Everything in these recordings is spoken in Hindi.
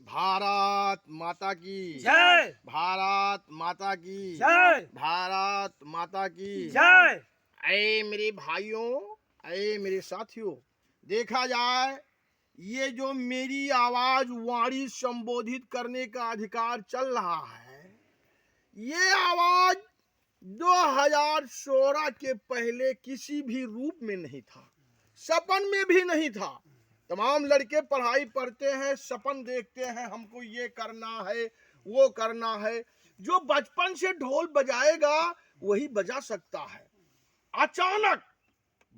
भारत माता की जय। भारत माता की जय। भारत माता की जय। ऐ मेरे भाइयों, ऐ मेरे साथियों, देखा जाए ये जो मेरी आवाज वाणी संबोधित करने का अधिकार चल रहा है, ये आवाज 2016 के पहले किसी भी रूप में नहीं था, सपन में भी नहीं था। तमाम लड़के पढ़ाई पढ़ते हैं, सपन देखते हैं, हमको ये करना है, वो करना है। जो बचपन से ढोल बजाएगा वही बजा सकता है। अचानक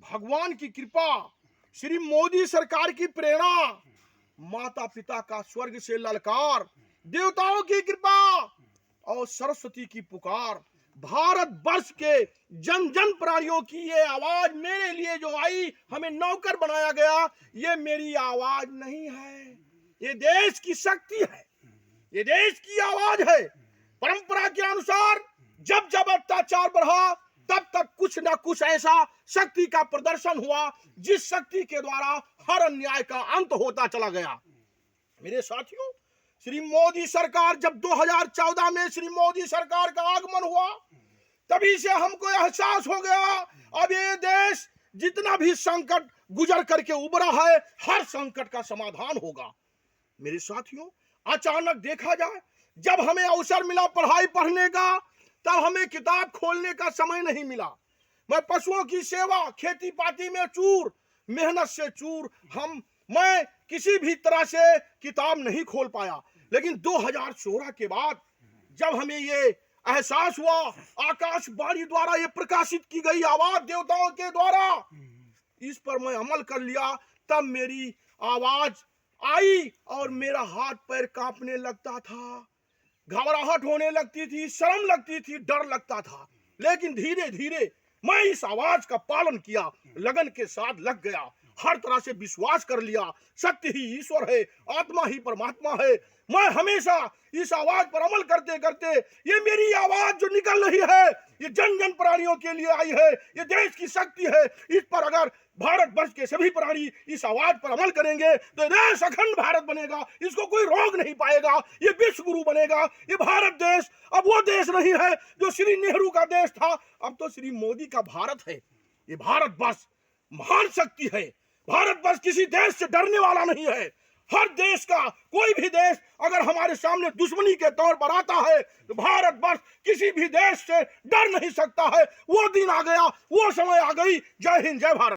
भगवान की कृपा, श्री मोदी सरकार की प्रेरणा, माता पिता का स्वर्ग से ललकार, देवताओं की कृपा और सरस्वती की पुकार, भारत वर्ष के जन जन प्राणियों की ये आवाज मेरे लिए जो आई, हमें नौकर बनाया गया, ये मेरी आवाज नहीं है, ये देश की शक्ति है, ये देश की आवाज है। परंपरा के अनुसार जब जब अत्याचार बढ़ा तब तक कुछ न कुछ ऐसा शक्ति का प्रदर्शन हुआ जिस शक्ति के द्वारा हर अन्याय का अंत होता चला गया। मेरे साथियों, श्री मोदी सरकार, जब 2014 में श्री मोदी सरकार का आगमन हुआ, तभी से हमको एहसास हो गया अब ये देश जितना भी संकट गुजर करके उबरा है, हर संकट का समाधान होगा। मेरे साथियों, अचानक देखा जाए, जब हमें अवसर मिला पढ़ाई पढ़ने का, तब हमें किताब खोलने का समय नहीं मिला। मैं पशुओं की सेवा, खेती पाती में चूर, मेहनत से चूर, मैं किसी भी तरह से किताब नहीं खोल पाया। लेकिन 2016 के बाद जब हमें ये एहसास हुआ, आकाशवाणी द्वारा ये प्रकाशित की गई आवाज देवताओं के द्वारा, इस पर मैं अमल कर लिया, तब मेरी आवाज आई और मेरा हाथ पैर कांपने लगता था, घबराहट होने लगती थी, शर्म लगती थी, डर लगता था। लेकिन धीरे धीरे मैं इस आवाज का पालन किया, लगन के साथ लग गया, हर तरह से विश्वास कर लिया, सत्य ही ईश्वर है, आत्मा ही परमात्मा है। मैं हमेशा इस आवाज पर अमल करते करते, ये मेरी आवाज जो निकल रही है, ये जन जन प्राणियों के लिए आई है, ये देश की शक्ति है। इस पर अगर भारतवर्ष के सभी प्राणी इस आवाज पर अमल करेंगे तो देश अखंड भारत बनेगा, इसको कोई रोक नहीं पाएगा, ये विश्व गुरु बनेगा। ये भारत देश अब वो देश नहीं है जो श्री नेहरू का देश था, अब तो श्री मोदी का भारत है। ये भारतवर्ष महान शक्ति है, भारतवर्ष किसी देश से डरने वाला नहीं है। हर देश का कोई भी देश अगर हमारे सामने दुश्मनी के तौर पर आता है तो भारतवर्ष किसी भी देश से डर नहीं सकता है। वो दिन आ गया, वो समय आ गई। जय हिंद, जय भारत।